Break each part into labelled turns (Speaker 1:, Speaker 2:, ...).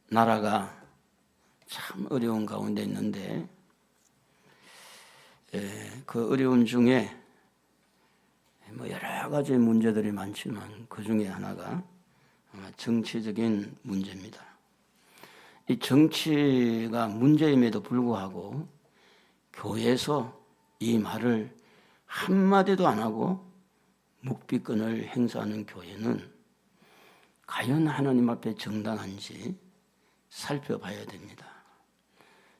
Speaker 1: 나라가 참 어려운 가운데 있는데 그 어려움 중에 여러 가지 문제들이 많지만 그 중에 하나가 정치적인 문제입니다. 이 정치가 문제임에도 불구하고 교회에서 이 말을 한마디도 안 하고 묵비권을 행사하는 교회는 과연 하나님 앞에 정당한지 살펴봐야 됩니다.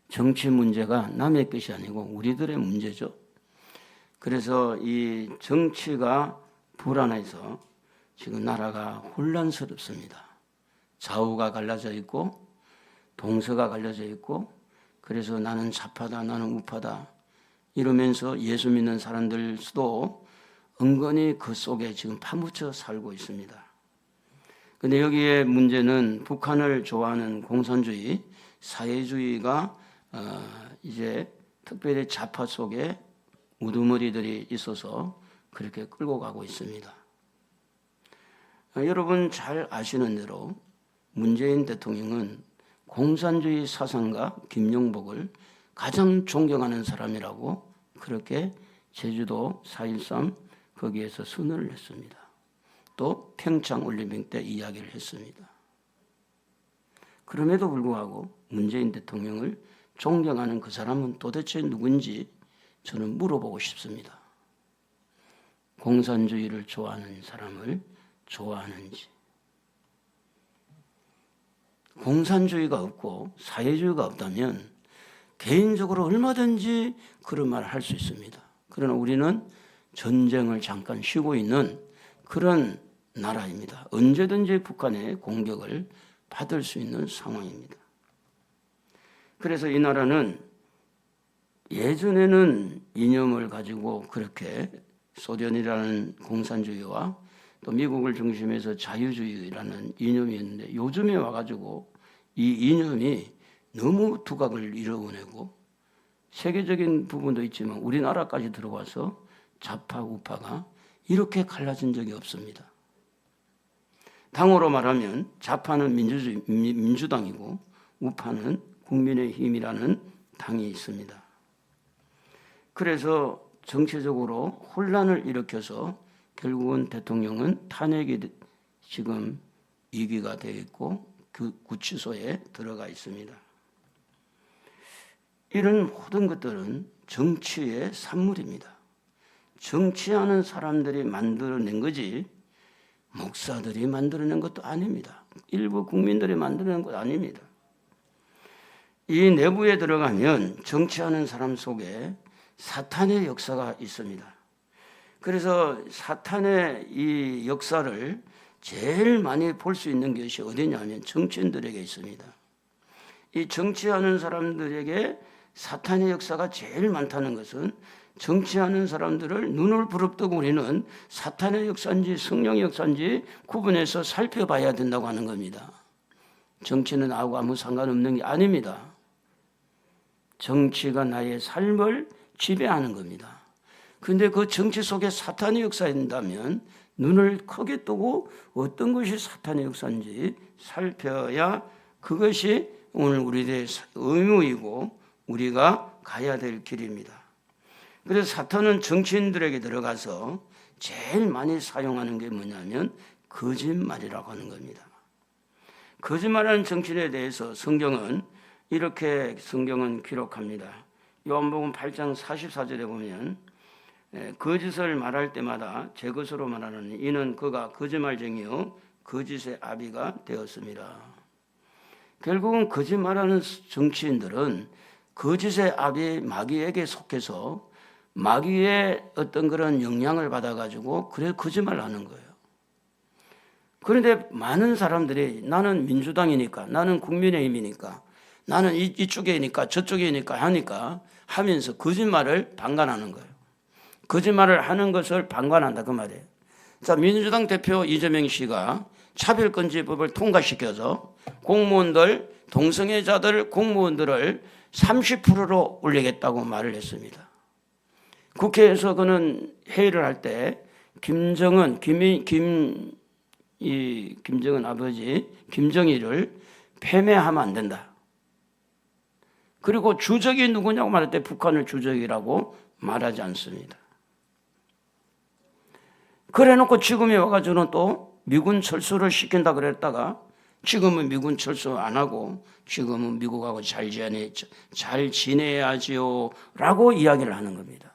Speaker 1: 정치 문제가 남의 것이 아니고 우리들의 문제죠. 그래서 이 정치가 불안해서 지금 나라가 혼란스럽습니다. 좌우가 갈라져 있고 동서가 갈려져 있고, 그래서 나는 좌파다 나는 우파다 이러면서 예수 믿는 사람들 수도 은근히 그 속에 지금 파묻혀 살고 있습니다. 근데 여기에 문제는 북한을 좋아하는 공산주의, 사회주의가 이제 특별히 좌파 속에 우두머리들이 있어서 그렇게 끌고 가고 있습니다. 여러분 잘 아시는 대로 문재인 대통령은 공산주의 사상가 김용복을 가장 존경하는 사람이라고 그렇게 제주도 4.13 거기에서 선언을 했습니다. 또 평창 올림픽 때 이야기를 했습니다. 그럼에도 불구하고 문재인 대통령을 존경하는 그 사람은 도대체 누군지 저는 물어보고 싶습니다. 공산주의를 좋아하는 사람을 좋아하는지. 공산주의가 없고 사회주의가 없다면 개인적으로 얼마든지 그런 말을 할 수 있습니다. 그러나 우리는 전쟁을 잠깐 쉬고 있는 그런 나라입니다. 언제든지 북한의 공격을 받을 수 있는 상황입니다. 그래서 이 나라는 예전에는 이념을 가지고 그렇게 소련이라는 공산주의와 또 미국을 중심해서 자유주의라는 이념이었는데 요즘에 와가지고 이 이념이 너무 두각을 이루어내고 세계적인 부분도 있지만 우리나라까지 들어와서 좌파 우파가 이렇게 갈라진 적이 없습니다. 당으로 말하면 좌파는 민주당이고 우파는 국민의힘이라는 당이 있습니다. 그래서 정치적으로 혼란을 일으켜서 결국은 대통령은 탄핵이 지금 위기가 되어 있고 그 구치소에 들어가 있습니다. 이런 모든 것들은 정치의 산물입니다. 정치하는 사람들이 만들어낸 거지 목사들이 만들어낸 것도 아닙니다. 일부 국민들이 만들어낸 것도 아닙니다. 이 내부에 들어가면 정치하는 사람 속에 사탄의 역사가 있습니다. 그래서 사탄의 이 역사를 제일 많이 볼 수 있는 것이 어디냐면 정치인들에게 있습니다. 이 정치하는 사람들에게 사탄의 역사가 제일 많다는 것은 정치하는 사람들을 눈을 부릅뜨고 우리는 사탄의 역사인지 성령의 역사인지 구분해서 살펴봐야 된다고 하는 겁니다. 정치는 나하고 아무 상관없는 게 아닙니다. 정치가 나의 삶을 지배하는 겁니다. 그런데 그 정치 속에 사탄의 역사인다면 눈을 크게 뜨고 어떤 것이 사탄의 역사인지 살펴야 그것이 오늘 우리의 의무이고 우리가 가야 될 길입니다. 그래서 사탄은 정치인들에게 들어가서 제일 많이 사용하는 게 뭐냐면 거짓말이라고 하는 겁니다. 거짓말하는 정치인에 대해서 성경은 이렇게 기록합니다. 요한복음 8장 44절에 보면 거짓을 말할 때마다 제 것으로 말하는 이는 그가 거짓말쟁이요 거짓의 아비가 되었습니다. 결국은 거짓말하는 정치인들은 거짓의 아비 마귀에게 속해서 마귀의 어떤 그런 영향을 받아가지고 그래 거짓말을 하는 거예요. 그런데 많은 사람들이 나는 민주당이니까 나는 국민의힘이니까 나는 이쪽이니까 저쪽이니까 하면서 거짓말을 방관하는 거예요. 거짓말을 하는 것을 방관한다 그 말이에요. 자, 민주당 대표 이재명 씨가 차별금지법을 통과시켜서 공무원들, 동성애자들 공무원들을 30%로 올리겠다고 말을 했습니다. 국회에서 그는 회의를 할 때 김정은 이 김정은 아버지 김정일을 패배하면 안 된다. 그리고 주적이 누구냐고 말할 때 북한을 주적이라고 말하지 않습니다. 그래놓고 지금에 와가지고는 또 미군 철수를 시킨다 그랬다가 지금은 미군 철수 안 하고 지금은 미국하고 잘 지내야지요 라고 이야기를 하는 겁니다.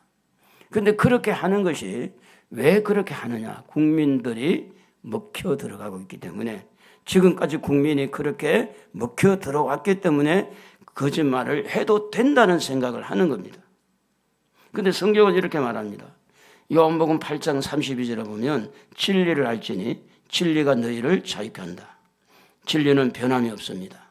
Speaker 1: 그런데 그렇게 하는 것이 왜 그렇게 하느냐? 국민들이 먹혀 들어가고 있기 때문에, 지금까지 국민이 그렇게 먹혀 들어왔기 때문에 거짓말을 해도 된다는 생각을 하는 겁니다. 그런데 성경은 이렇게 말합니다. 요한복음 8장 32절에 보면 진리를 알지니 진리가 너희를 자유케 한다. 진리는 변함이 없습니다.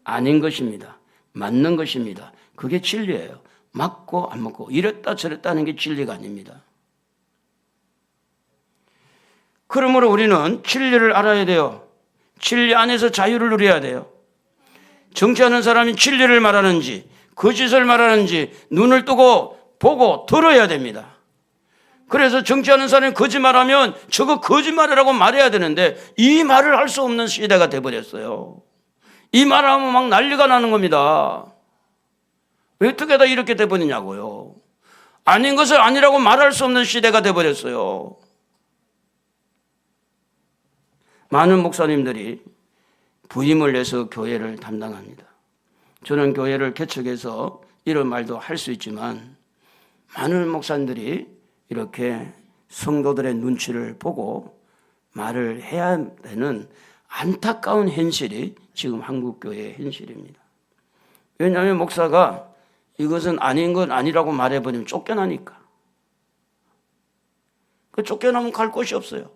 Speaker 1: 아닌 것입니다. 맞는 것입니다. 그게 진리예요. 맞고 안 맞고 이랬다 저랬다 하는 게 진리가 아닙니다. 그러므로 우리는 진리를 알아야 돼요. 진리 안에서 자유를 누려야 돼요. 정치하는 사람이 진리를 말하는지 거짓을 말하는지 눈을 뜨고 보고 들어야 됩니다. 그래서 정치하는 사람이 거짓말하면 저거 거짓말이라고 말해야 되는데 이 말을 할 수 없는 시대가 돼버렸어요. 이 말하면 막 난리가 나는 겁니다. 왜 어떻게 다 이렇게 돼버리냐고요. 아닌 것을 아니라고 말할 수 없는 시대가 돼버렸어요. 많은 목사님들이 부임을 내서 교회를 담당합니다. 저는 교회를 개척해서 이런 말도 할 수 있지만 많은 목사님들이 이렇게 성도들의 눈치를 보고 말을 해야 되는 안타까운 현실이 지금 한국교회의 현실입니다. 왜냐하면 목사가 이것은 아닌 건 아니라고 말해버리면 쫓겨나니까. 그 쫓겨나면 갈 곳이 없어요.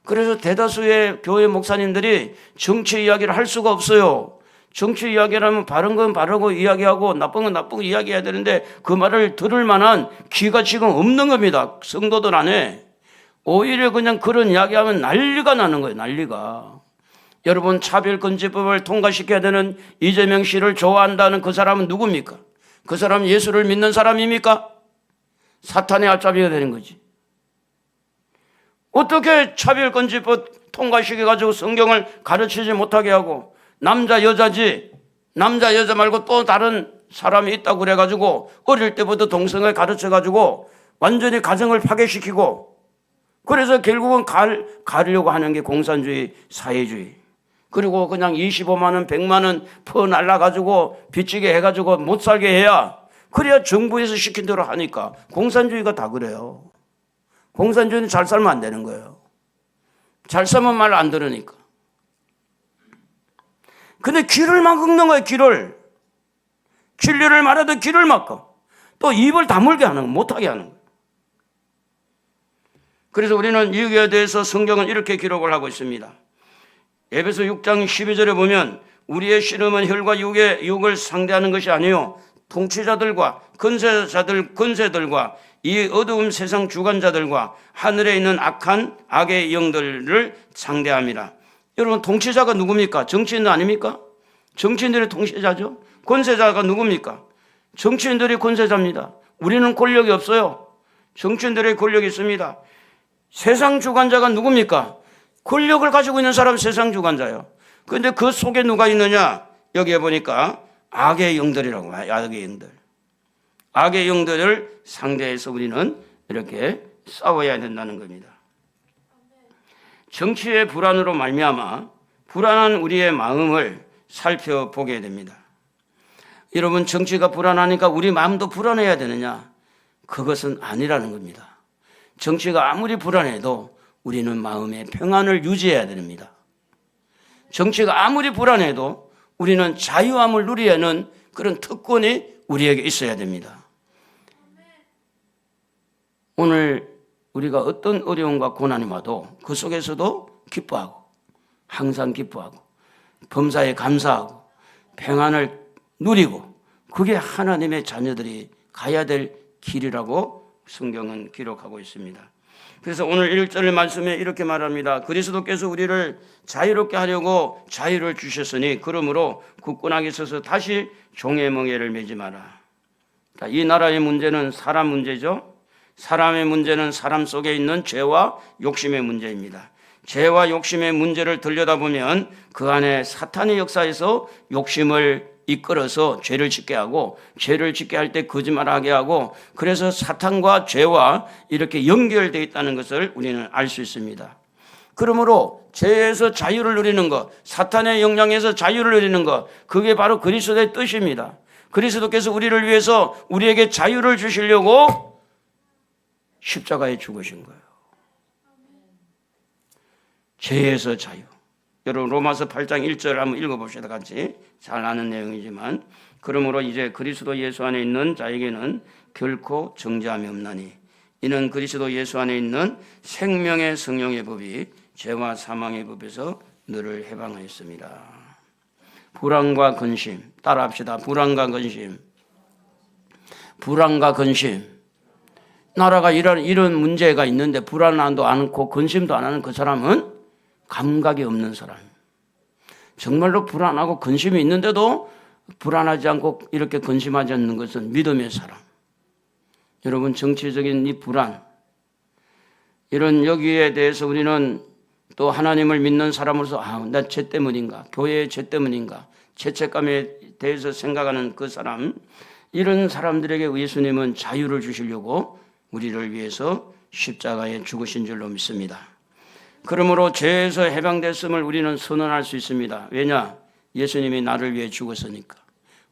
Speaker 1: 그래서 대다수의 교회 목사님들이 정치 이야기를 할 수가 없어요. 정치 이야기를 하면 바른 건 바르고 이야기하고 나쁜 건 나쁘고 이야기해야 되는데 그 말을 들을 만한 귀가 지금 없는 겁니다. 성도들 안에. 오히려 그냥 그런 이야기하면 난리가 나는 거예요. 난리가. 여러분, 차별금지법을 통과시켜야 되는 이재명 씨를 좋아한다는 그 사람은 누굽니까? 그 사람은 예수를 믿는 사람입니까? 사탄의 앞잡이가 되는 거지. 어떻게 차별금지법 통과시켜가지고 성경을 가르치지 못하게 하고 남자 여자지 남자 여자 말고 또 다른 사람이 있다고 그래가지고 어릴 때부터 동성을 가르쳐가지고 완전히 가정을 파괴시키고 그래서 결국은 가려고 하는 게 공산주의 사회주의. 그리고 그냥 25만 원 100만 원 퍼 날라가지고 빚지게 해가지고 못 살게 해야 그래야 정부에서 시킨 대로 하니까. 공산주의가 다 그래요. 공산주의는 잘 살면 안 되는 거예요. 잘 살면 말 안 들으니까. 근데 귀를 막는 거예요. 귀를. 진리를 말해도 귀를 막고 또 입을 다물게 하는 거, 못하게 하는 거예요. 그래서 우리는 이에 대해서 성경은 이렇게 기록을 하고 있습니다. 에베소 6장 12절에 보면 우리의 씨름은 혈과 육을 상대하는 것이 아니요 통치자들과 권세들과 이 어두운 세상 주관자들과 하늘에 있는 악의 영들을 상대합니다. 여러분, 통치자가 누굽니까? 정치인들 아닙니까? 정치인들이 통치자죠. 권세자가 누굽니까? 정치인들이 권세자입니다. 우리는 권력이 없어요. 정치인들의 권력이 있습니다. 세상 주관자가 누굽니까? 권력을 가지고 있는 사람은 세상 주관자예요. 그런데 그 속에 누가 있느냐? 여기에 보니까 악의 영들이라고 해요. 악의 영들. 악의 영들을 상대해서 우리는 이렇게 싸워야 된다는 겁니다. 정치의 불안으로 말미암아 불안한 우리의 마음을 살펴보게 됩니다. 여러분, 정치가 불안하니까 우리 마음도 불안해야 되느냐? 그것은 아니라는 겁니다. 정치가 아무리 불안해도 우리는 마음의 평안을 유지해야 됩니다. 정치가 아무리 불안해도 우리는 자유함을 누려야 하는 그런 특권이 우리에게 있어야 됩니다. 오늘 우리가 어떤 어려움과 고난이 와도 그 속에서도 기뻐하고 항상 기뻐하고 범사에 감사하고 평안을 누리고 그게 하나님의 자녀들이 가야 될 길이라고 성경은 기록하고 있습니다. 그래서 오늘 1절 말씀에 이렇게 말합니다. 그리스도께서 우리를 자유롭게 하려고 자유를 주셨으니 그러므로 굳건하게 서서 다시 종의 멍에를 매지 마라. 이 나라의 문제는 사람 문제죠. 사람의 문제는 사람 속에 있는 죄와 욕심의 문제입니다. 죄와 욕심의 문제를 들여다보면 그 안에 사탄의 역사에서 욕심을 이끌어서 죄를 짓게 하고, 죄를 짓게 할 때 거짓말하게 하고, 그래서 사탄과 죄와 이렇게 연결되어 있다는 것을 우리는 알 수 있습니다. 그러므로 죄에서 자유를 누리는 것, 사탄의 영향에서 자유를 누리는 것, 그게 바로 그리스도의 뜻입니다. 그리스도께서 우리를 위해서 우리에게 자유를 주시려고 십자가에 죽으신 거예요. 죄에서 자유. 여러분 로마서 8장 1절 한번 읽어봅시다. 같이. 잘 아는 내용이지만, 그러므로 이제 그리스도 예수 안에 있는 자에게는 결코 정죄함이 없나니 이는 그리스도 예수 안에 있는 생명의 성령의 법이 죄와 사망의 법에서 너를 해방하였습니다. 불안과 근심, 따라합시다. 불안과 근심. 불안과 근심. 나라가 이런 문제가 있는데 불안도 않고 근심도 안 하는 그 사람은 감각이 없는 사람. 정말로 불안하고 근심이 있는데도 불안하지 않고 이렇게 근심하지 않는 것은 믿음의 사람. 여러분, 정치적인 이 불안, 이런 여기에 대해서 우리는 또 하나님을 믿는 사람으로서 나 죄 때문인가, 교회의 죄 때문인가, 죄책감에 대해서 생각하는 그 사람, 이런 사람들에게 예수님은 자유를 주시려고 우리를 위해서 십자가에 죽으신 줄로 믿습니다. 그러므로 죄에서 해방됐음을 우리는 선언할 수 있습니다. 왜냐? 예수님이 나를 위해 죽었으니까.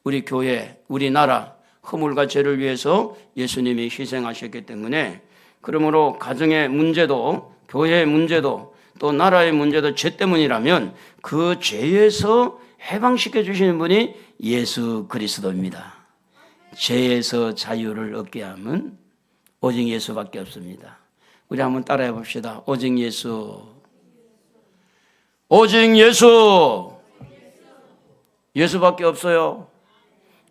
Speaker 1: 우리 교회, 우리 나라, 허물과 죄를 위해서 예수님이 희생하셨기 때문에, 그러므로 가정의 문제도, 교회의 문제도, 또 나라의 문제도 죄 때문이라면 그 죄에서 해방시켜 주시는 분이 예수 그리스도입니다. 죄에서 자유를 얻게 함은 오직 예수밖에 없습니다. 우리 한번 따라해 봅시다. 오직 예수. 오직 예수. 예수밖에 없어요.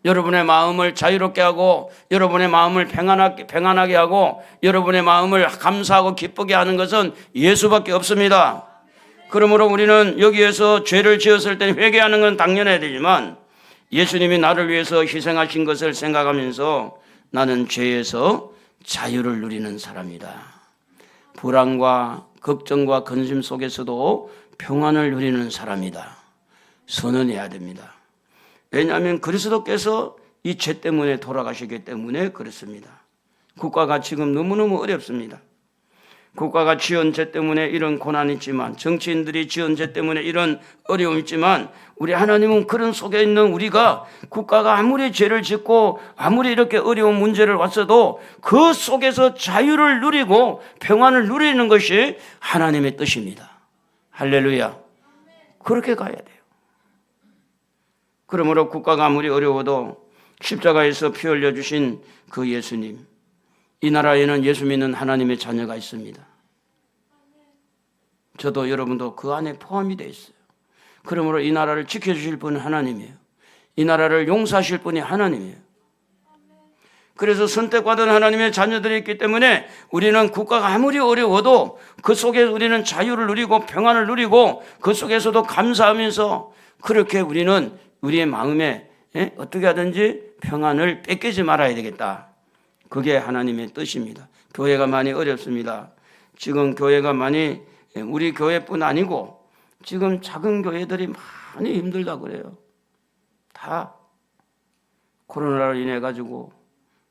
Speaker 1: 여러분의 마음을 자유롭게 하고, 여러분의 마음을 평안하게 하고, 여러분의 마음을 감사하고 기쁘게 하는 것은 예수밖에 없습니다. 그러므로 우리는 여기에서 죄를 지었을 때 회개하는 건 당연해야 되지만, 예수님이 나를 위해서 희생하신 것을 생각하면서 나는 죄에서 자유를 누리는 사람이다. 불안과 걱정과 근심 속에서도 평안을 누리는 사람이다. 선언해야 됩니다. 왜냐하면 그리스도께서 이 죄 때문에 돌아가시기 때문에 그렇습니다. 국가가 지금 너무너무 어렵습니다. 국가가 지은 죄 때문에 이런 고난이 있지만, 정치인들이 지은 죄 때문에 이런 어려움이 있지만, 우리 하나님은 그런 속에 있는 우리가, 국가가 아무리 죄를 짓고 아무리 이렇게 어려운 문제를 왔어도 그 속에서 자유를 누리고 평안을 누리는 것이 하나님의 뜻입니다. 할렐루야. 그렇게 가야 돼요. 그러므로 국가가 아무리 어려워도 십자가에서 피 흘려주신 그 예수님, 이 나라에는 예수 믿는 하나님의 자녀가 있습니다. 저도 여러분도 그 안에 포함이 되어 있어요. 그러므로 이 나라를 지켜주실 분은 하나님이에요. 이 나라를 용서하실 분이 하나님이에요. 그래서 선택받은 하나님의 자녀들이 있기 때문에 우리는 국가가 아무리 어려워도 그 속에 우리는 자유를 누리고 평안을 누리고 그 속에서도 감사하면서, 그렇게 우리는 우리의 마음에 어떻게 하든지 평안을 뺏기지 말아야 되겠다. 그게 하나님의 뜻입니다. 교회가 많이 어렵습니다. 지금 교회가 많이, 우리 교회뿐 아니고 지금 작은 교회들이 많이 힘들다 그래요. 다 코로나로 인해 가지고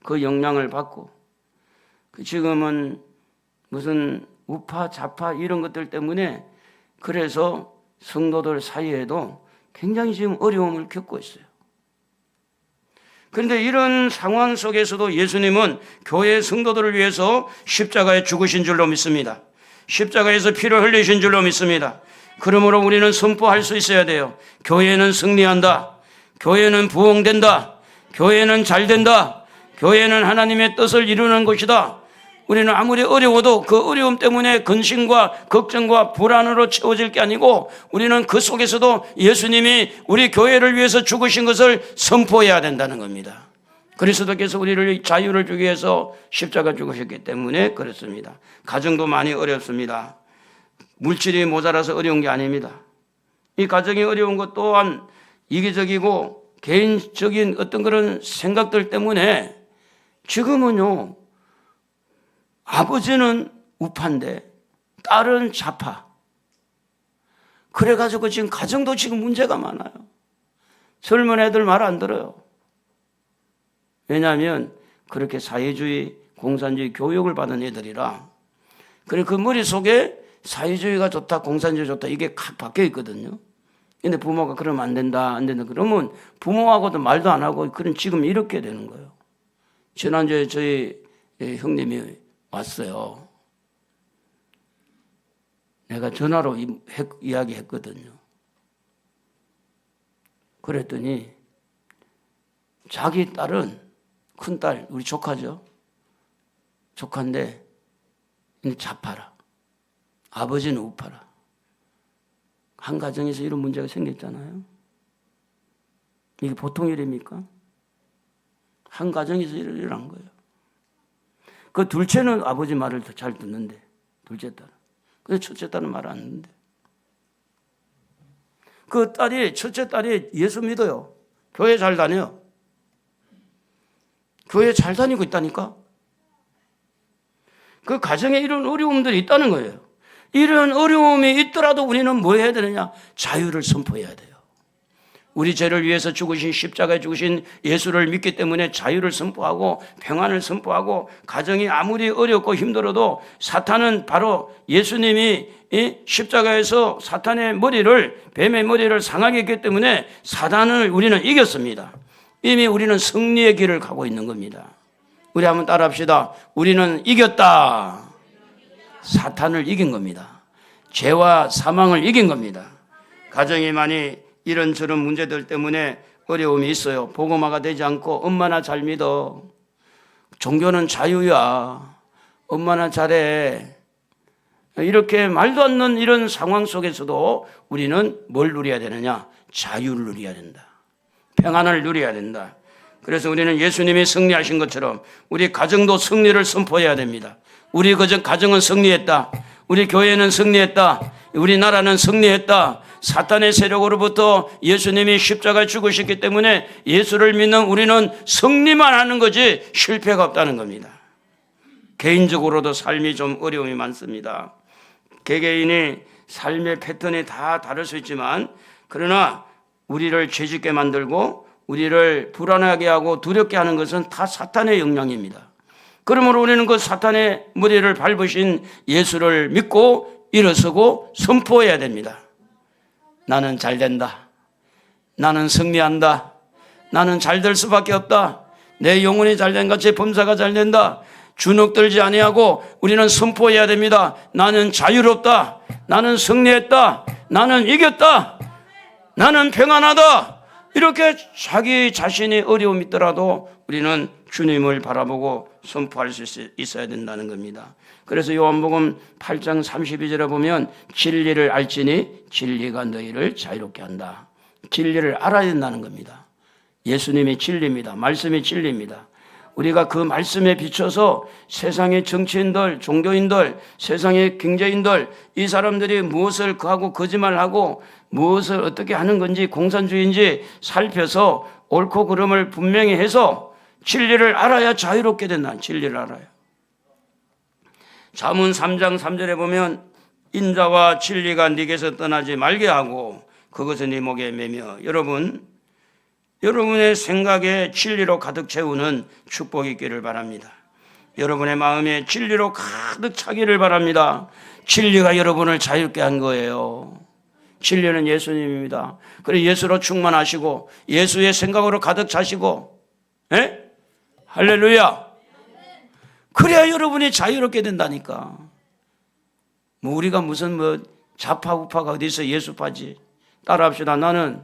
Speaker 1: 그 영향을 받고, 지금은 무슨 우파 좌파 이런 것들 때문에, 그래서 성도들 사이에도 굉장히 지금 어려움을 겪고 있어요. 그런데 이런 상황 속에서도 예수님은 교회 성도들을 위해서 십자가에 죽으신 줄로 믿습니다. 십자가에서 피를 흘리신 줄로 믿습니다. 그러므로 우리는 선포할 수 있어야 돼요. 교회는 승리한다. 교회는 부흥된다. 교회는 잘된다. 교회는 하나님의 뜻을 이루는 것이다. 우리는 아무리 어려워도 그 어려움 때문에 근심과 걱정과 불안으로 채워질 게 아니고, 우리는 그 속에서도 예수님이 우리 교회를 위해서 죽으신 것을 선포해야 된다는 겁니다. 그리스도께서 우리를 자유를 주기 위해서 십자가 죽으셨기 때문에 그렇습니다. 가정도 많이 어렵습니다. 물질이 모자라서 어려운 게 아닙니다. 이 가정이 어려운 것 또한 이기적이고 개인적인 어떤 그런 생각들 때문에, 지금은요, 아버지는 우파인데 딸은 좌파, 그래가지고 지금 가정도 지금 문제가 많아요. 젊은 애들 말 안 들어요. 왜냐하면 그렇게 사회주의, 공산주의 교육을 받은 애들이라. 그래 그 머릿속에 사회주의가 좋다, 공산주의 좋다 이게 확 박혀 있거든요. 근데 부모가 그러면 안 된다, 안 된다. 그러면 부모하고도 말도 안 하고 그런 지금 이렇게 되는 거예요. 지난주에 저희 형님이 왔어요. 내가 전화로 이야기했거든요. 그랬더니 자기 딸은 큰딸, 우리 조카죠. 조카인데 좌파라. 아버지는 우파라. 한 가정에서 이런 문제가 생겼잖아요. 이게 보통 일입니까? 한 가정에서 일어난 거예요. 그 둘째는 아버지 말을 더 잘 듣는데, 둘째 딸은. 근데 첫째 딸은 말 안 듣는데. 그 딸이, 첫째 딸이 예수 믿어요. 교회 잘 다녀요. 교회 잘 다니고 있다니까? 그 가정에 이런 어려움들이 있다는 거예요. 이런 어려움이 있더라도 우리는 뭐 해야 되느냐? 자유를 선포해야 돼요. 우리 죄를 위해서 죽으신 십자가에 죽으신 예수를 믿기 때문에 자유를 선포하고 평안을 선포하고 가정이 아무리 어렵고 힘들어도 사탄은 바로 예수님이 십자가에서 사탄의 머리를 뱀의 머리를 상하게 했기 때문에 사탄을 우리는 이겼습니다. 이미 우리는 승리의 길을 가고 있는 겁니다. 우리 한번 따라합시다. 우리는 이겼다. 사탄을 이긴 겁니다. 죄와 사망을 이긴 겁니다. 가정이 많이 이런저런 문제들 때문에 어려움이 있어요. 복음화가 되지 않고 엄마나 잘 믿어. 종교는 자유야. 엄마나 잘해. 이렇게 말도 안 되는 이런 상황 속에서도 우리는 뭘 누려야 되느냐? 자유를 누려야 된다. 평안을 누려야 된다. 그래서 우리는 예수님이 승리하신 것처럼 우리 가정도 승리를 선포해야 됩니다. 우리 가정은 승리했다. 우리 교회는 승리했다. 우리 나라는 승리했다. 사탄의 세력으로부터 예수님이 십자가에 죽으셨기 때문에 예수를 믿는 우리는 승리만 하는 거지 실패가 없다는 겁니다. 개인적으로도 삶이 좀 어려움이 많습니다. 개개인이 삶의 패턴이 다 다를 수 있지만 그러나 우리를 죄짓게 만들고 우리를 불안하게 하고 두렵게 하는 것은 다 사탄의 영향입니다. 그러므로 우리는 그 사탄의 머리를 밟으신 예수를 믿고 일어서고 선포해야 됩니다. 나는 잘 된다. 나는 승리한다. 나는 잘 될 수밖에 없다. 내 영혼이 잘된 같이 범사가 잘 된다. 주눅들지 아니하고 우리는 선포해야 됩니다. 나는 자유롭다. 나는 승리했다. 나는 이겼다. 나는 평안하다. 이렇게 자기 자신이 어려움이 있더라도 우리는 주님을 바라보고 선포할 수 있어야 된다는 겁니다. 그래서 요한복음 8장 32절에 보면 진리를 알지니 진리가 너희를 자유롭게 한다. 진리를 알아야 된다는 겁니다. 예수님이 진리입니다. 말씀이 진리입니다. 우리가 그 말씀에 비춰서 세상의 정치인들, 종교인들, 세상의 경제인들 이 사람들이 무엇을 하고 거짓말하고 무엇을 어떻게 하는 건지 공산주의인지 살펴서 옳고 그름을 분명히 해서 진리를 알아야 자유롭게 된다. 진리를 알아야. 잠언 3장 3절에 보면 인자와 진리가 네게서 떠나지 말게 하고 그것을 네 목에 매며 여러분의 생각에 진리로 가득 채우는 축복이 있기를 바랍니다. 여러분의 마음에 진리로 가득 차기를 바랍니다. 진리가 여러분을 자유롭게 한 거예요. 진리는 예수님입니다. 그래 예수로 충만하시고 예수의 생각으로 가득 차시고 할렐루야. 그래야 여러분이 자유롭게 된다니까. 뭐 우리가 무슨 좌파 우파가 어디 있어. 예수파지. 따라합시다. 나는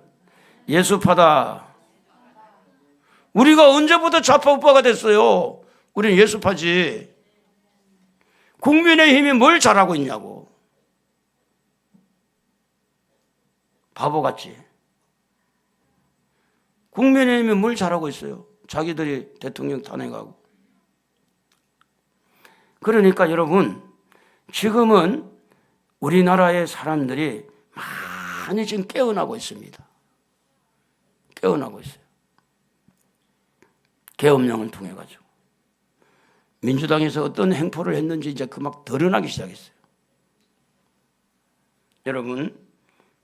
Speaker 1: 예수파다. 우리가 언제부터 좌파 우파가 됐어요? 우리는 예수파지. 국민의힘이 뭘 잘하고 있냐고. 바보같이. 국민의힘이 뭘 잘하고 있어요? 자기들이 대통령 탄핵하고. 그러니까 여러분 지금은 우리나라의 사람들이 많이 지금 깨어나고 있습니다. 깨어나고 있어요. 계엄령을 통해 가지고 민주당에서 어떤 행포를 했는지 이제 그 막 드러나기 시작했어요. 여러분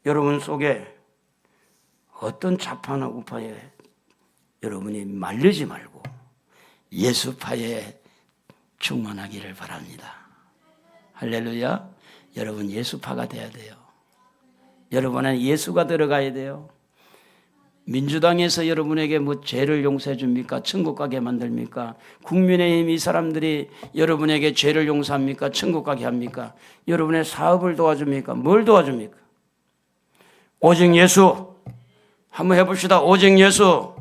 Speaker 1: 여러분 속에 어떤 좌파나 우파에 여러분이 말리지 말고 예수파에 충만하기를 바랍니다. 할렐루야. 여러분 예수파가 돼야 돼요. 여러분은 예수가 들어가야 돼요. 민주당에서 여러분에게 뭐 죄를 용서해 줍니까? 천국 가게 만듭니까? 국민의힘 이 사람들이 여러분에게 죄를 용서합니까? 천국 가게 합니까? 여러분의 사업을 도와줍니까? 뭘 도와줍니까? 오직 예수. 한번 해봅시다. 오직 예수.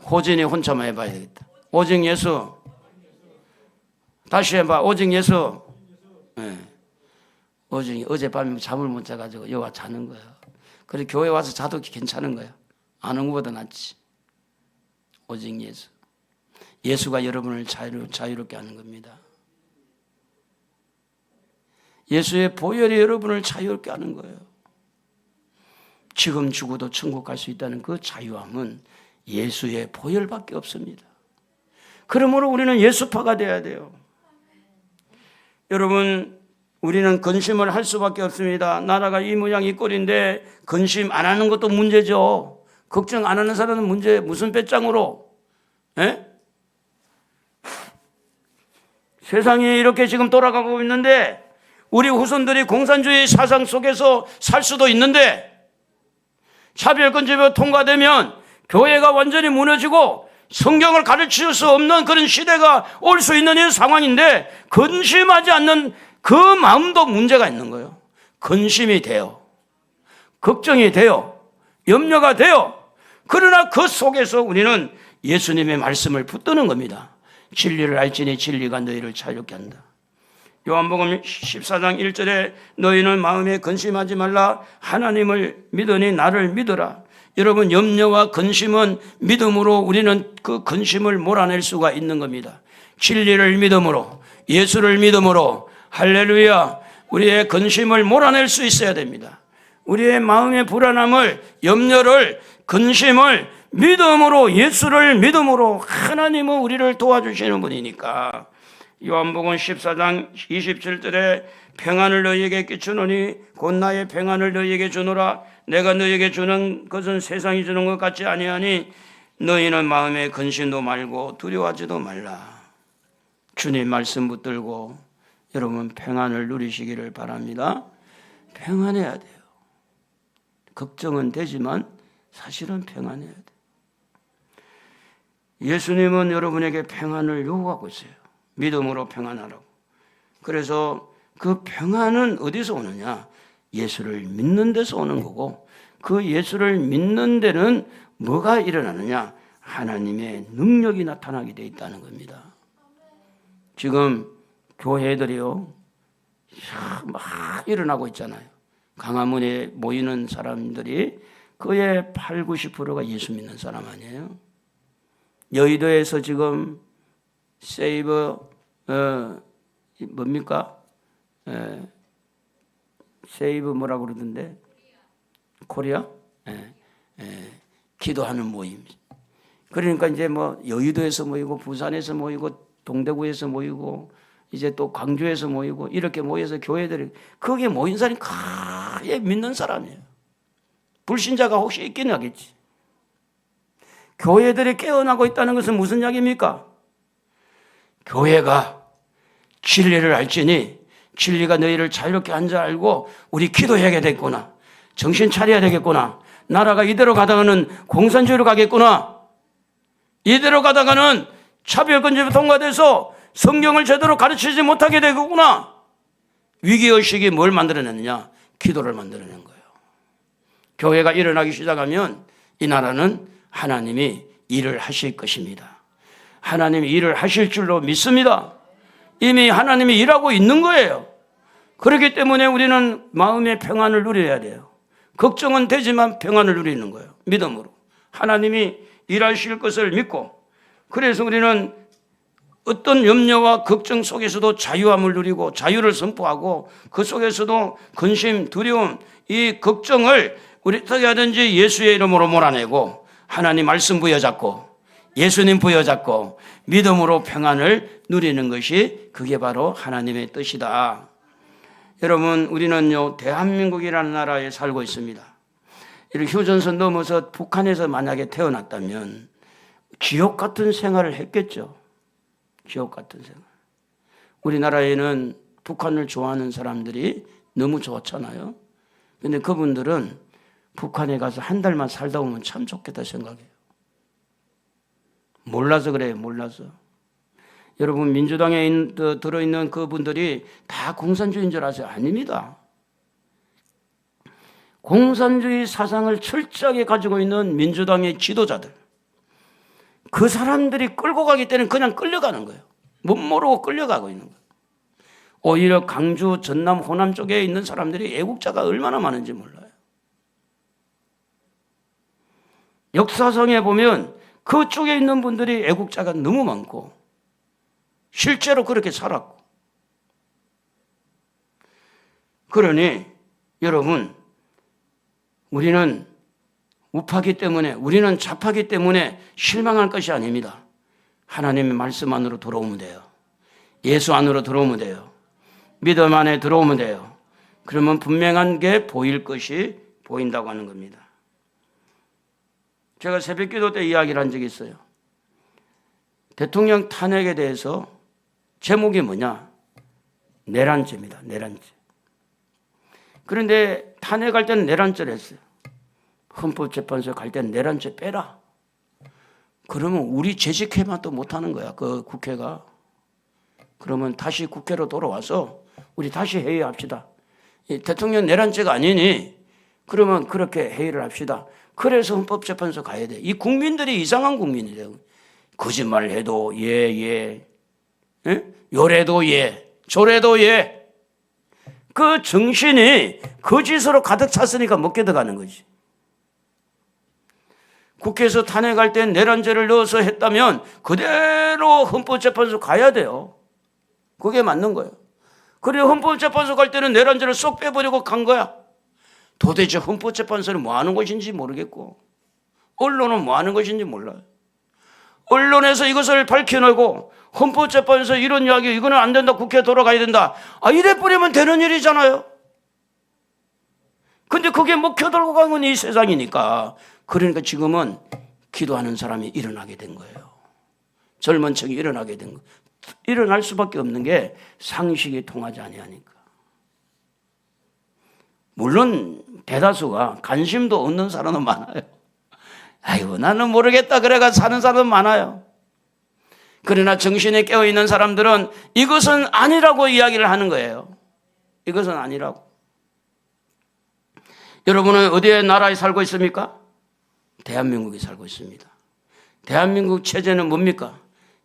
Speaker 1: 호진이 혼자만 해봐야 되겠다. 오직 예수. 다시 해봐. 오직 예수. 네. 오직 어젯밤에 잠을 못 자가지고 여기 자는 거예요. 그래서 교회 와서 자도 괜찮은 거예요. 안 온 것보다 낫지. 오직 예수. 예수가 여러분을 자유롭게 하는 겁니다. 예수의 보혈이 여러분을 자유롭게 하는 거예요. 지금 죽어도 천국 갈 수 있다는 그 자유함은 예수의 보혈밖에 없습니다. 그러므로 우리는 예수파가 돼야 돼요. 여러분, 우리는 근심을 할 수밖에 없습니다. 나라가 이 모양 이 꼴인데 근심 안 하는 것도 문제죠. 걱정 안 하는 사람은 문제 무슨 배짱으로? 에? 세상이 이렇게 지금 돌아가고 있는데 우리 후손들이 공산주의 사상 속에서 살 수도 있는데 차별금지법 통과되면 교회가 완전히 무너지고 성경을 가르칠 수 없는 그런 시대가 올 수 있는 이 상황인데 근심하지 않는 그 마음도 문제가 있는 거예요. 근심이 돼요. 걱정이 돼요. 염려가 돼요. 그러나 그 속에서 우리는 예수님의 말씀을 붙드는 겁니다. 진리를 알지니 진리가 너희를 자유롭게 한다. 요한복음 14장 1절에 너희는 마음에 근심하지 말라. 하나님을 믿으니 나를 믿으라. 여러분, 염려와 근심은 믿음으로 우리는 그 근심을 몰아낼 수가 있는 겁니다. 진리를 믿음으로, 예수를 믿음으로, 할렐루야, 우리의 근심을 몰아낼 수 있어야 됩니다. 우리의 마음의 불안함을, 염려를, 근심을 믿음으로, 예수를 믿음으로, 하나님은 우리를 도와주시는 분이니까. 요한복음 14장 27절에 평안을 너희에게 끼치노니 곧 나의 평안을 너희에게 주노라. 내가 너희에게 주는 것은 세상이 주는 것 같지 아니하니 너희는 마음에 근심도 말고 두려워하지도 말라. 주님 말씀 붙들고 여러분 평안을 누리시기를 바랍니다. 평안해야 돼요. 걱정은 되지만 사실은 평안해야 돼요. 예수님은 여러분에게 평안을 요구하고 있어요. 믿음으로 평안하라고. 그래서 그 평안은 어디서 오느냐? 예수를 믿는 데서 오는 거고, 그 예수를 믿는 데는 뭐가 일어나느냐? 하나님의 능력이 나타나게 돼 있다는 겁니다. 지금 교회들이요 막 일어나고 있잖아요. 강화문에 모이는 사람들이 그의 8, 90%가 예수 믿는 사람 아니에요? 여의도에서 지금 세이브 뭡니까? 세이브 뭐라고 그러던데? 코리아? 기도하는 모임. 그러니까 이제 뭐 여의도에서 모이고 부산에서 모이고 동대구에서 모이고 이제 또 광주에서 모이고 이렇게 모여서 교회들이 거기에 모인 사람이 크게 믿는 사람이에요. 불신자가 혹시 있긴 하겠지. 교회들이 깨어나고 있다는 것은 무슨 이야기입니까? 교회가 진리를 알지니 진리가 너희를 자유롭게 한 줄 알고 우리 기도해야 되겠구나. 정신 차려야 되겠구나. 나라가 이대로 가다가는 공산주의로 가겠구나. 이대로 가다가는 차별금지법 통과돼서 성경을 제대로 가르치지 못하게 되겠구나. 위기의식이 뭘 만들어냈느냐? 기도를 만들어낸 거예요. 교회가 일어나기 시작하면 이 나라는 하나님이 일을 하실 것입니다. 하나님이 일을 하실 줄로 믿습니다. 이미 하나님이 일하고 있는 거예요. 그렇기 때문에 우리는 마음의 평안을 누려야 돼요. 걱정은 되지만 평안을 누리는 거예요. 믿음으로. 하나님이 일하실 것을 믿고, 그래서 우리는 어떤 염려와 걱정 속에서도 자유함을 누리고 자유를 선포하고 그 속에서도 근심, 두려움, 이 걱정을 우리 어떻게 하든지 예수의 이름으로 몰아내고 하나님 말씀 부여잡고 예수님 부여잡고 믿음으로 평안을 누리는 것이 그게 바로 하나님의 뜻이다. 여러분, 우리는요, 대한민국이라는 나라에 살고 있습니다. 이렇게 휴전선 넘어서 북한에서 만약에 태어났다면 지옥 같은 생활을 했겠죠. 지옥 같은 생활. 우리나라에는 북한을 좋아하는 사람들이 너무 좋잖아요. 근데 그분들은 북한에 가서 한 달만 살다 오면 참 좋겠다 생각해요. 몰라서 그래요. 몰라서. 여러분, 민주당에 들어있는 그분들이 다 공산주의인 줄 아세요? 아닙니다. 공산주의 사상을 철저하게 가지고 있는 민주당의 지도자들, 그 사람들이 끌고 가기 때문에 그냥 끌려가는 거예요. 못 모르고 끌려가고 있는 거예요. 오히려 강주, 전남, 호남 쪽에 있는 사람들이 애국자가 얼마나 많은지 몰라요. 역사상에 보면 그쪽에 있는 분들이 애국자가 너무 많고 실제로 그렇게 살았고. 그러니 여러분, 우리는 우파기 때문에, 우리는 좌파기 때문에 실망할 것이 아닙니다. 하나님의 말씀 안으로 들어오면 돼요. 예수 안으로 들어오면 돼요. 믿음 안에 들어오면 돼요. 그러면 분명한 게 보일 것이 보인다고 하는 겁니다. 제가 새벽기도 때 이야기를 한 적이 있어요. 대통령 탄핵에 대해서 제목이 뭐냐? 내란죄입니다. 내란죄. 그런데 탄핵할 때는 내란죄를 했어요. 헌법재판소에 갈 때는 내란죄 빼라. 그러면 우리 재직회만도 못하는 거야, 그 국회가. 그러면 다시 국회로 돌아와서 우리 다시 회의합시다. 대통령 내란죄가 아니니 그러면 그렇게 회의를 합시다. 그래서 헌법재판소 가야 돼. 이 국민들이 이상한 국민이래요. 거짓말을 해도 예. 요래도 예, 조래도 예. 그 정신이 거짓으로 가득 찼으니까 못 견뎌가는 거지. 국회에서 탄핵할 땐 내란죄를 넣어서 했다면 그대로 헌법재판소 가야 돼요. 그게 맞는 거예요. 그리고 헌법재판소 갈 때는 내란죄를 쏙 빼버리고 간 거야. 도대체 헌법재판소는 뭐 하는 것인지 모르겠고 언론은 뭐 하는 것인지 몰라요. 언론에서 이것을 밝혀내고 헌법재판소 이런 이야기, 이거는 안 된다, 국회에 돌아가야 된다. 이래 버리면 되는 일이잖아요. 근데 그게 먹혀들고 간 건 이 세상이니까. 그러니까 지금은 기도하는 사람이 일어나게 된 거예요. 젊은 층이 일어나게 된 거예요. 일어날 수밖에 없는 게 상식이 통하지 아니하니까. 물론 대다수가 관심도 없는 사람은 많아요. 아이고, 나는 모르겠다 그래가 사는 사람은 많아요. 그러나 정신에 깨어있는 사람들은 이것은 아니라고 이야기를 하는 거예요. 이것은 아니라고. 여러분은 어디에 나라에 살고 있습니까? 대한민국에 살고 있습니다. 대한민국 체제는 뭡니까?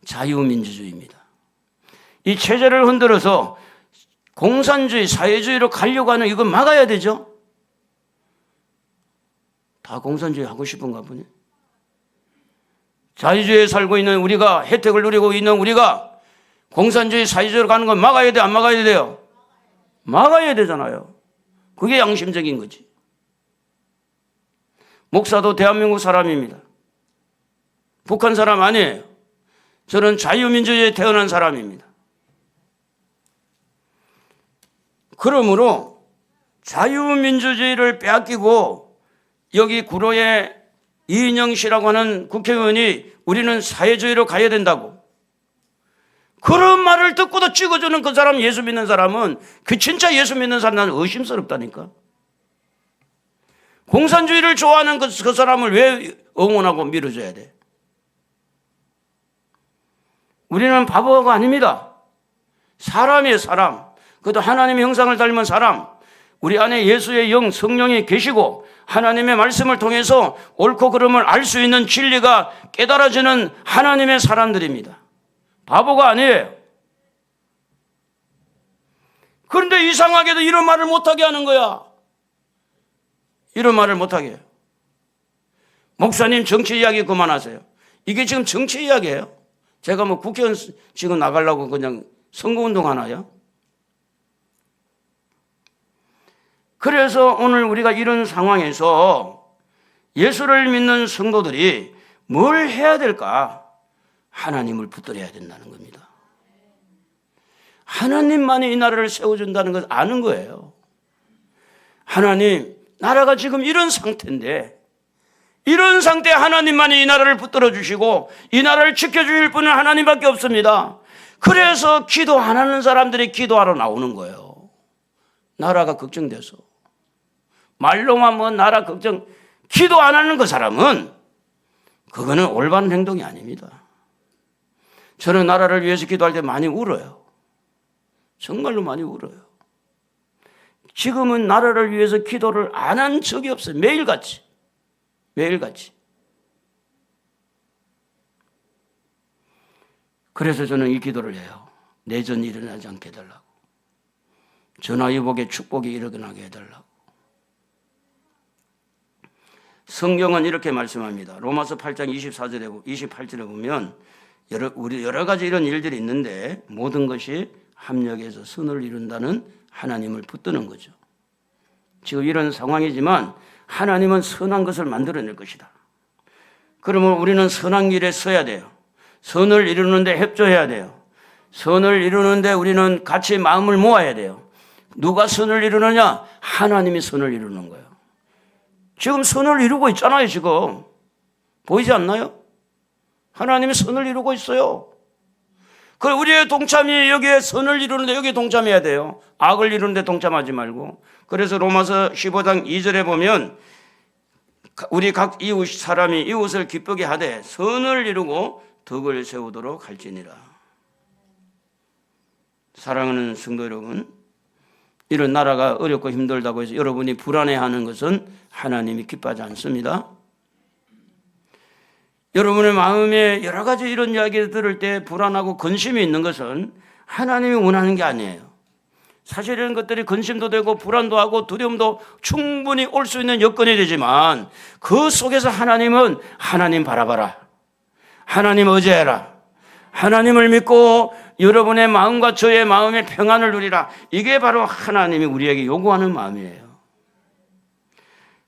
Speaker 1: 자유민주주의입니다. 이 체제를 흔들어서 공산주의, 사회주의로 가려고 하는 이거 막아야 되죠? 다 공산주의 하고 싶은가 보네. 자유주의에 살고 있는 우리가, 혜택을 누리고 있는 우리가 공산주의, 사회주의로 가는 건 막아야 돼, 안 막아야 돼요? 막아야 되잖아요. 그게 양심적인 거지. 목사도 대한민국 사람입니다. 북한 사람 아니에요. 저는 자유민주주의에 태어난 사람입니다. 그러므로 자유민주주의를 빼앗기고 여기 구로에 이인영 씨라고 하는 국회의원이 우리는 사회주의로 가야 된다고, 그런 말을 듣고도 찍어주는 그 사람, 예수 믿는 사람은, 그 진짜 예수 믿는 사람, 나는 의심스럽다니까. 공산주의를 좋아하는 그 사람을 왜 응원하고 밀어줘야 돼? 우리는 바보가 아닙니다. 사람이에요, 사람. 그것도 하나님의 형상을 닮은 사람. 우리 안에 예수의 영, 성령이 계시고 하나님의 말씀을 통해서 옳고 그름을 알 수 있는 진리가 깨달아지는 하나님의 사람들입니다. 바보가 아니에요. 그런데 이상하게도 이런 말을 못하게 하는 거야. 이런 말을 못하게 해요. 목사님, 정치 이야기 그만하세요. 이게 지금 정치 이야기예요. 제가 뭐 국회의원 지금 나가려고 그냥 선거운동 하나요? 그래서 오늘 우리가 이런 상황에서 예수를 믿는 성도들이 뭘 해야 될까? 하나님을 붙들어야 된다는 겁니다. 하나님만이 이 나라를 세워준다는 걸 아는 거예요. 하나님, 나라가 지금 이런 상태인데, 이런 상태에 하나님만이 이 나라를 붙들어 주시고 이 나라를 지켜주실 분은 하나님밖에 없습니다. 그래서 기도 안 하는 사람들이 기도하러 나오는 거예요. 나라가 걱정돼서. 말로만 뭐 나라 걱정, 기도 안 하는 그 사람은 그거는 올바른 행동이 아닙니다. 저는 나라를 위해서 기도할 때 많이 울어요. 정말로 많이 울어요. 지금은 나라를 위해서 기도를 안 한 적이 없어요. 매일같이. 그래서 저는 이 기도를 해요. 내전이 일어나지 않게 해달라고. 전화위복의 축복이 일어나게 해달라고. 성경은 이렇게 말씀합니다. 로마서 8장 28절에 보면 여러 가지 이런 일들이 있는데 모든 것이 합력해서 선을 이룬다는 하나님을 붙드는 거죠. 지금 이런 상황이지만 하나님은 선한 것을 만들어낼 것이다. 그러면 우리는 선한 길에 서야 돼요. 선을 이루는데 협조해야 돼요. 선을 이루는데 우리는 같이 마음을 모아야 돼요. 누가 선을 이루느냐? 하나님이 선을 이루는 거예요. 지금 선을 이루고 있잖아요. 지금 보이지 않나요? 하나님이 선을 이루고 있어요. 그 우리의 동참이 여기에 선을 이루는데 여기에 동참해야 돼요. 악을 이루는데 동참하지 말고. 그래서 로마서 15장 2절에 보면 우리 각 이웃 사람이 이웃을 기쁘게 하되 선을 이루고 덕을 세우도록 할지니라. 사랑하는 성도 여러분, 이런 나라가 어렵고 힘들다고 해서 여러분이 불안해하는 것은 하나님이 기뻐하지 않습니다. 여러분의 마음에 여러 가지 이런 이야기를 들을 때 불안하고 근심이 있는 것은 하나님이 원하는 게 아니에요. 사실 이런 것들이 근심도 되고 불안도 하고 두려움도 충분히 올 수 있는 여건이 되지만 그 속에서 하나님은 하나님 바라봐라. 하나님 의지해라. 하나님을 믿고 여러분의 마음과 저의 마음의 평안을 누리라. 이게 바로 하나님이 우리에게 요구하는 마음이에요.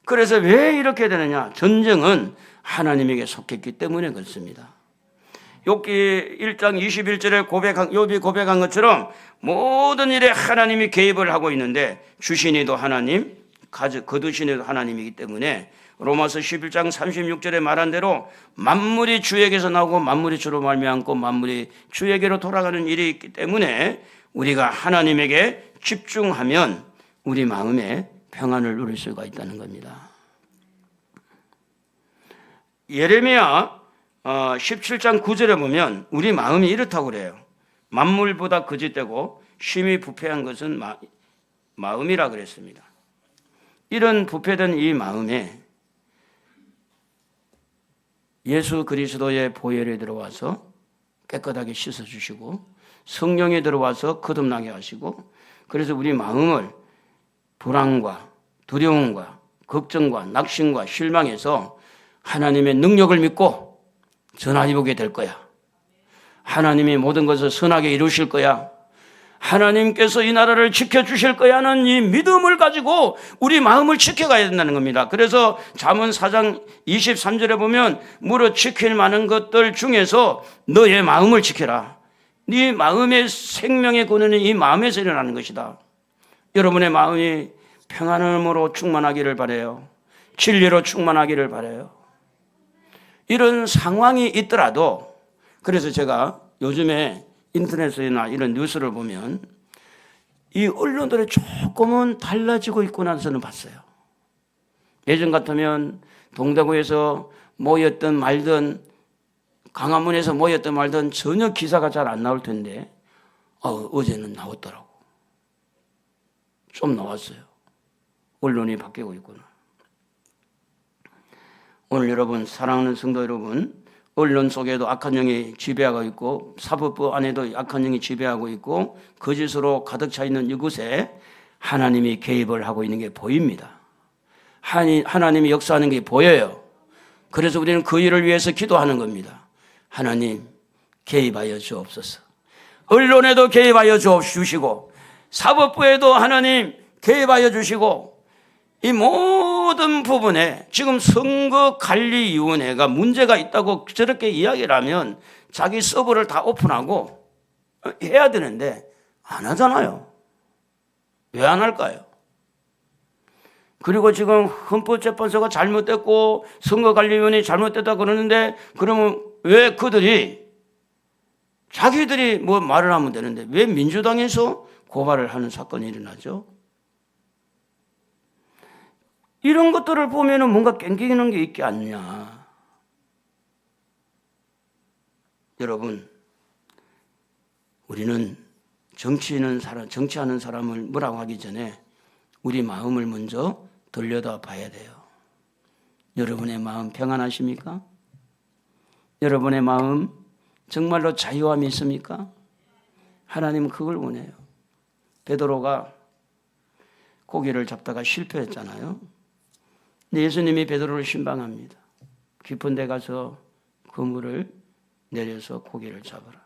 Speaker 1: 그래서 왜 이렇게 되느냐? 전쟁은 하나님에게 속했기 때문에 그렇습니다. 욥기 1장 21절에 욥이 고백한 것처럼 모든 일에 하나님이 개입을 하고 있는데 주신이도 하나님, 거두신이도 하나님이기 때문에 로마서 11장 36절에 말한 대로 만물이 주에게서 나오고 만물이 주로 말미암고 만물이 주에게로 돌아가는 일이 있기 때문에 우리가 하나님에게 집중하면 우리 마음에 평안을 누릴 수가 있다는 겁니다. 예레미야 17장 9절에 보면 우리 마음이 이렇다고 그래요. 만물보다 거짓되고 심히 부패한 것은 마음이라 그랬습니다. 이런 부패된 이 마음에 예수 그리스도의 보혈에 들어와서 깨끗하게 씻어주시고 성령이 들어와서 거듭나게 하시고 그래서 우리 마음을 불안과 두려움과 걱정과 낙심과 실망에서 하나님의 능력을 믿고 전화위복이 될 거야. 하나님이 모든 것을 선하게 이루실 거야. 하나님께서 이 나라를 지켜주실 거야 하는 이 믿음을 가지고 우리 마음을 지켜가야 된다는 겁니다. 그래서 잠언 4장 23절에 보면 무릇 지킬 만한 것들 중에서 너의 마음을 지켜라. 네 마음의 생명의 근원이 이 마음에서 일어나는 것이다. 여러분의 마음이 평안함으로 충만하기를 바라요. 진리로 충만하기를 바라요. 이런 상황이 있더라도 그래서 제가 요즘에 인터넷이나 이런 뉴스를 보면 이 언론들이 조금은 달라지고 있구나 저는 봤어요. 예전 같으면 동대구에서 모였던 말든 강화문에서 모였던 말든 전혀 기사가 잘 안 나올 텐데 어제는 나왔더라고. 좀 나왔어요. 언론이 바뀌고 있구나. 오늘 여러분 사랑하는 성도 여러분, 언론 속에도 악한 영이 지배하고 있고 사법부 안에도 악한 영이 지배하고 있고 거짓으로 가득 차 있는 이곳에 하나님이 개입을 하고 있는 게 보입니다. 하나님이 역사하는 게 보여요. 그래서 우리는 그 일을 위해서 기도하는 겁니다. 하나님 개입하여 주옵소서. 언론에도 개입하여 주시고 사법부에도 하나님 개입하여 주시고 이 모든 부분에 지금 선거관리위원회가 문제가 있다고 저렇게 이야기를 하면 자기 서버를 다 오픈하고 해야 되는데 안 하잖아요. 왜 안 할까요? 그리고 지금 헌법재판소가 잘못됐고 선거관리위원회가 잘못됐다 그러는데, 그러면 왜 그들이 자기들이 뭐 말을 하면 되는데 왜 민주당에서 고발을 하는 사건이 일어나죠? 이런 것들을 보면은 뭔가 깽기는 게 있지 않냐. 여러분, 우리는 정치하는 사람을 뭐라고 하기 전에 우리 마음을 먼저 들여다 봐야 돼요. 여러분의 마음 평안하십니까? 여러분의 마음 정말로 자유함이 있습니까? 하나님은 그걸 원해요. 베드로가 고기를 잡다가 실패했잖아요. 근데 예수님이 베드로를 신방합니다. 깊은 데 가서 그물을 내려서 고기를 잡아라.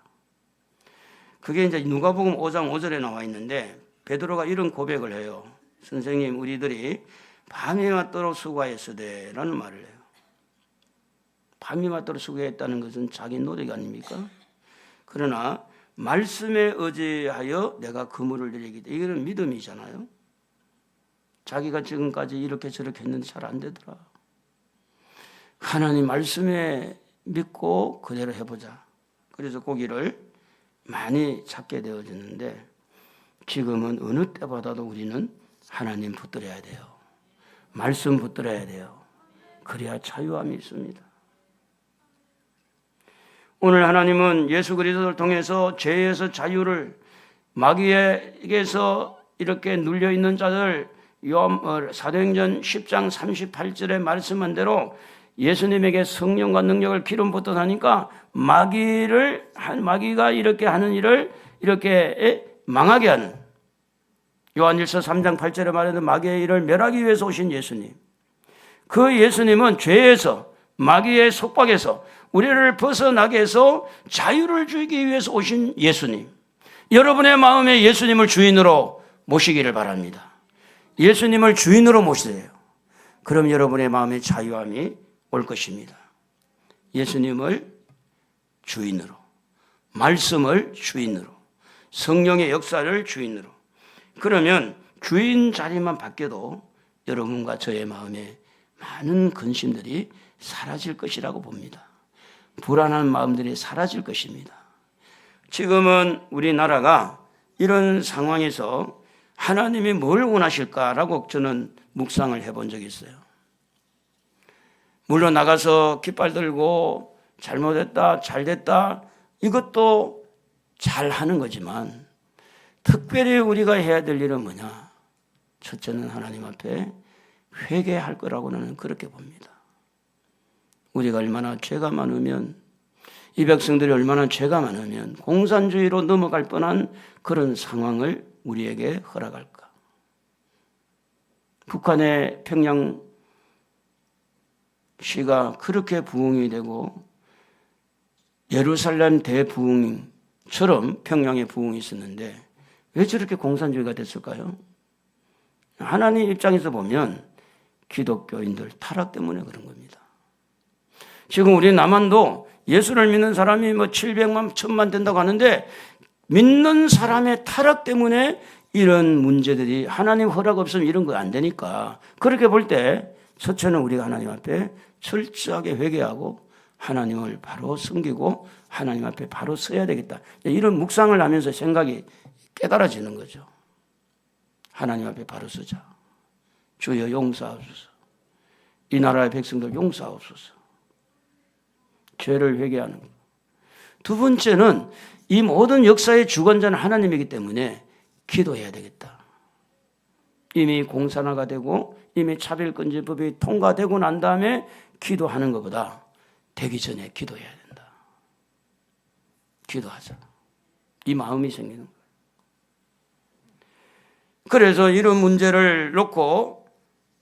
Speaker 1: 그게 이제 누가복음 5장 5절에 나와 있는데, 베드로가 이런 고백을 해요. 선생님, 우리들이 밤이 맞도록 수고하였으되 라는 말을 해요. 밤이 맞도록 수고했다는 것은 자기 노력 아닙니까? 그러나 말씀에 의지하여 내가 그물을 내리기 때문에, 이거는 믿음이잖아요. 자기가 지금까지 이렇게 저렇게 했는데 잘 안 되더라. 하나님 말씀에 믿고 그대로 해보자. 그래서 고기를 많이 잡게 되어졌는데, 지금은 어느 때보다도 우리는 하나님 붙들어야 돼요. 말씀 붙들어야 돼요. 그래야 자유함이 있습니다. 오늘 하나님은 예수 그리스도를 통해서 죄에서 자유를, 마귀에게서 이렇게 눌려있는 자들, 사도행전 10장 38절에 말씀한 대로 예수님에게 성령과 능력을 기름 붓듯 하니까 마귀가 이렇게 하는 일을 이렇게 망하게 하는, 요한일서 3장 8절에 말하는 마귀의 일을 멸하기 위해서 오신 예수님, 그 예수님은 죄에서, 마귀의 속박에서 우리를 벗어나게 해서 자유를 주기 위해서 오신 예수님, 여러분의 마음에 예수님을 주인으로 모시기를 바랍니다. 예수님을 주인으로 모시세요. 그럼 여러분의 마음에 자유함이 올 것입니다. 예수님을 주인으로, 말씀을 주인으로, 성령의 역사를 주인으로. 그러면 주인 자리만 바뀌어도 여러분과 저의 마음에 많은 근심들이 사라질 것이라고 봅니다. 불안한 마음들이 사라질 것입니다. 지금은 우리나라가 이런 상황에서 하나님이 뭘 원하실까라고 저는 묵상을 해본 적이 있어요. 물론 나가서 깃발 들고 잘못했다, 잘됐다, 이것도 잘하는 거지만 특별히 우리가 해야 될 일은 뭐냐? 첫째는 하나님 앞에 회개할 거라고 나는 그렇게 봅니다. 우리가 얼마나 죄가 많으면, 이 백성들이 얼마나 죄가 많으면 공산주의로 넘어갈 뻔한 그런 상황을 우리에게 허락할까? 북한의 평양시가 그렇게 부흥이 되고 예루살렘 대부흥처럼 평양에 부흥이 있었는데 왜 저렇게 공산주의가 됐을까요? 하나님 입장에서 보면 기독교인들 타락 때문에 그런 겁니다. 지금 우리 남한도 예수를 믿는 사람이 700만, 1000만 된다고 하는데 믿는 사람의 타락 때문에 이런 문제들이, 하나님 허락 없으면 이런 거 안 되니까, 그렇게 볼 때 첫째는 우리가 하나님 앞에 철저하게 회개하고 하나님을 바로 섬기고 하나님 앞에 바로 서야 되겠다. 이런 묵상을 하면서 생각이 깨달아지는 거죠. 하나님 앞에 바로 서자. 주여 용서하옵소서. 이 나라의 백성들 용서하옵소서. 죄를 회개하는 것. 두 번째는 이 모든 역사의 주관자는 하나님이기 때문에 기도해야 되겠다. 이미 공산화가 되고 이미 차별금지법이 통과되고 난 다음에 기도하는 것보다 되기 전에 기도해야 된다. 기도하자. 이 마음이 생기는 거예요. 그래서 이런 문제를 놓고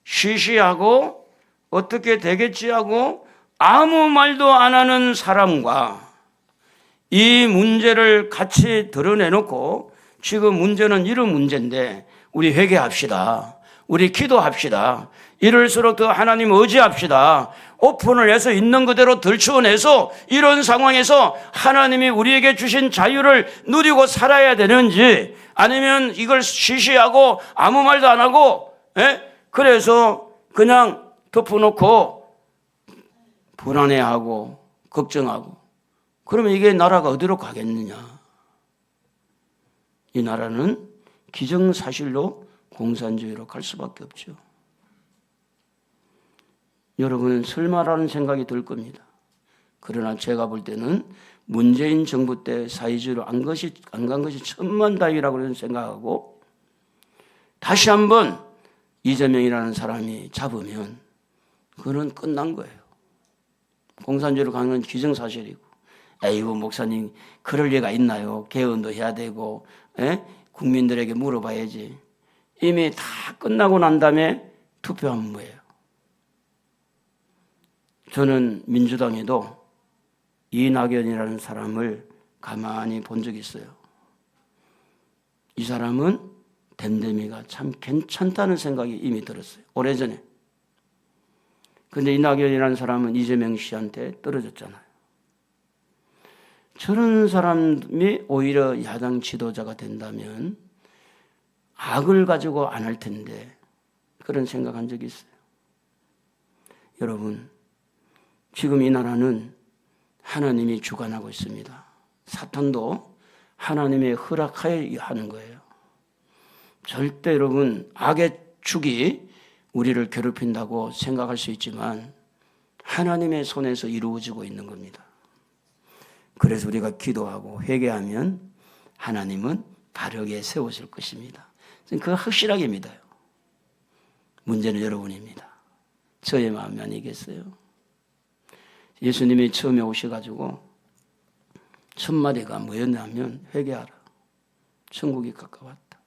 Speaker 1: 쉬쉬하고 어떻게 되겠지 하고 아무 말도 안 하는 사람과 이 문제를 같이 드러내놓고, 지금 문제는 이런 문제인데 우리 회개합시다. 우리 기도합시다. 이럴수록 더 하나님 의지합시다. 오픈을 해서 있는 그대로 들추어내서 이런 상황에서 하나님이 우리에게 주신 자유를 누리고 살아야 되는지, 아니면 이걸 시시하고 아무 말도 안 하고 그래서 그냥 덮어놓고 불안해하고 걱정하고 그러면 이게 나라가 어디로 가겠느냐. 이 나라는 기정사실로 공산주의로 갈 수밖에 없죠. 여러분은 설마라는 생각이 들 겁니다. 그러나 제가 볼 때는 문재인 정부 때 사회주의로 안 간 것이 천만다행이라고 생각하고 다시 한번 이재명이라는 사람이 잡으면 그건 끝난 거예요. 공산주의로 가는 건 기정사실이고 에이구 목사님 그럴 리가 있나요? 개헌도 해야 되고 국민들에게 물어봐야지. 이미 다 끝나고 난 다음에 투표하면 뭐예요? 저는 민주당에도 이낙연이라는 사람을 가만히 본 적이 있어요. 이 사람은 댐댐이가 참 괜찮다는 생각이 이미 들었어요. 오래전에. 그런데 이낙연이라는 사람은 이재명 씨한테 떨어졌잖아요. 저런 사람이 오히려 야당 지도자가 된다면 악을 가지고 안 할 텐데 그런 생각한 적이 있어요. 여러분, 지금 이 나라는 하나님이 주관하고 있습니다. 사탄도 하나님의 허락하에 하는 거예요. 절대 여러분 악의 축이 우리를 괴롭힌다고 생각할 수 있지만 하나님의 손에서 이루어지고 있는 겁니다. 그래서 우리가 기도하고 회개하면 하나님은 바르게 세우실 것입니다. 그거 확실하게 믿어요. 문제는 여러분입니다. 저의 마음이 아니겠어요? 예수님이 처음에 오셔가지고 첫 마디가 뭐였냐면 회개하라. 천국이 가까웠다.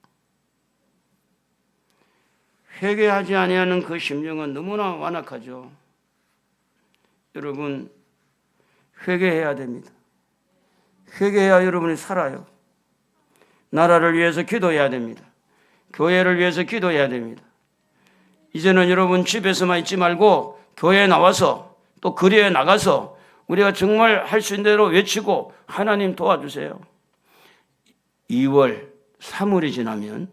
Speaker 1: 회개하지 아니하는 그 심령은 너무나 완악하죠. 여러분 회개해야 됩니다. 회개해야 여러분이 살아요. 나라를 위해서 기도해야 됩니다. 교회를 위해서 기도해야 됩니다. 이제는 여러분 집에서만 있지 말고 교회에 나와서 또 거리에 나가서 우리가 정말 할 수 있는 대로 외치고 하나님 도와주세요. 2월, 3월이 지나면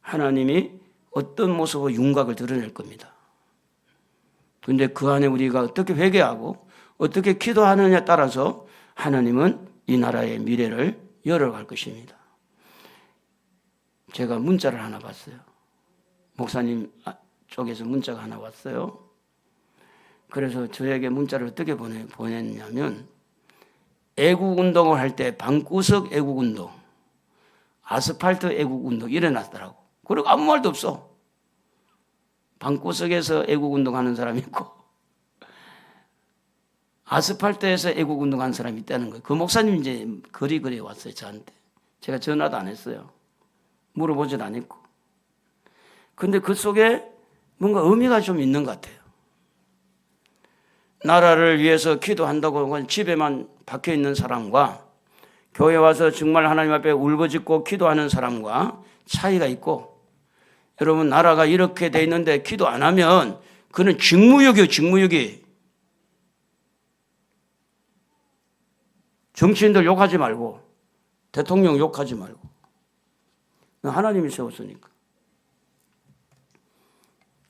Speaker 1: 하나님이 어떤 모습으로 윤곽을 드러낼 겁니다. 그런데 그 안에 우리가 어떻게 회개하고 어떻게 기도하느냐에 따라서 하나님은 이 나라의 미래를 열어갈 것입니다. 제가 문자를 하나 봤어요. 목사님 쪽에서 문자가 하나 왔어요. 그래서 저에게 문자를 어떻게 보냈냐면 애국운동을 할 때 방구석 애국운동, 아스팔트 애국운동 일어났더라고. 그리고 아무 말도 없어. 방구석에서 애국운동하는 사람이 있고 아스팔트에서 애국운동하는 사람이 있다는 거예요. 그 목사님 이제 거리 왔어요. 저한테. 제가 전화도 안 했어요. 물어보지도 않았고. 근데 그 속에 뭔가 의미가 좀 있는 것 같아요. 나라를 위해서 기도한다고 집에만 박혀 있는 사람과 교회 와서 정말 하나님 앞에 울부짖고 기도하는 사람과 차이가 있고, 여러분 나라가 이렇게 돼 있는데 기도 안 하면 그는 직무유기예요. 직무유기. 정치인들 욕하지 말고 대통령 욕하지 말고 하나님이 세웠으니까.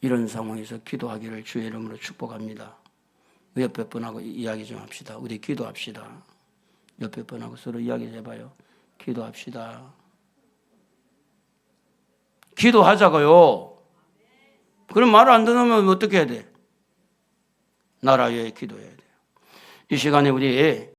Speaker 1: 이런 상황에서 기도하기를 주의 이름으로 축복합니다. 옆에 분하고 이야기 좀 합시다. 우리 기도합시다. 옆에 분하고 서로 이야기 해봐요. 기도합시다. 기도하자고요. 그럼 말을 안 듣으면 어떻게 해야 돼? 나라 위해 기도해야 돼요. 이 시간에 우리